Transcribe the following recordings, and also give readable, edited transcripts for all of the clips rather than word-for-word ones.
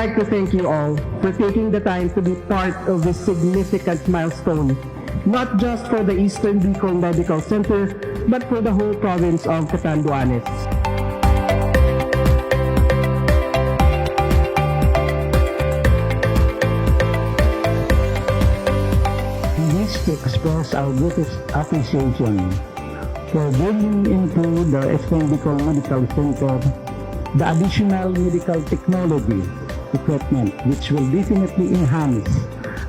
like to thank you all for taking the time to be part of this significant milestone, not just for the Eastern Bicol Medical Center, but for the whole province of Catanduanes. We wish to express our deepest appreciation for bringing into the Eastern Bicol Medical Center the additional medical technology equipment which will definitely enhance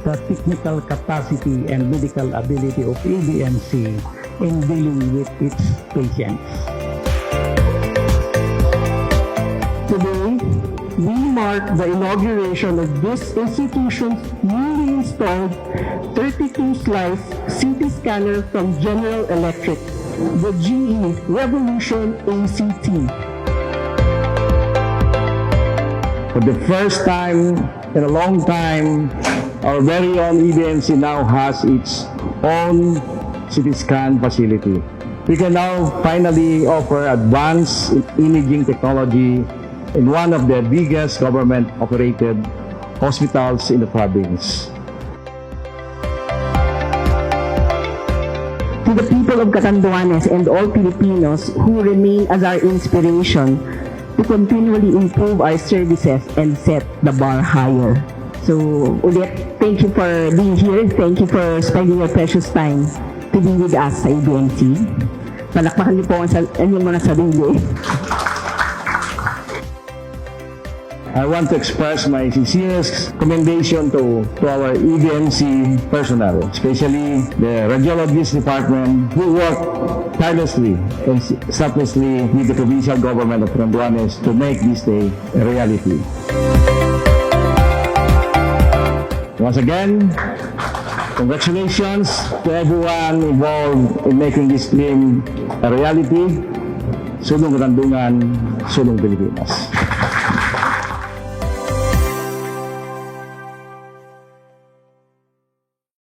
the technical capacity and medical ability of EBMC in dealing with its patients. Today, we mark the inauguration of this institution's newly installed 32-slice CT scanner from General Electric, the GE Revolution ACT. For the first time in a long time, our very own EBMC now has its own CT scan facility. We can now finally offer advanced imaging technology in one of the biggest government-operated hospitals in the province. To the people of Catanduanes and all Filipinos who remain as our inspiration to continually improve our services and set the bar higher. So, ulit, thank you for being here. Thank you for spending your precious time to be with us sa EBMC. Palakpakan niyo po ang mga sarili. I want to express my sincerest commendation to our EBMC personnel, especially the Radiology Department, who work tirelessly and selflessly with the Provincial Government of Catanduanes to make this day a reality. Once again, congratulations to everyone involved in making this dream a reality. Sulong Catandungan, Sulong Pilipinas.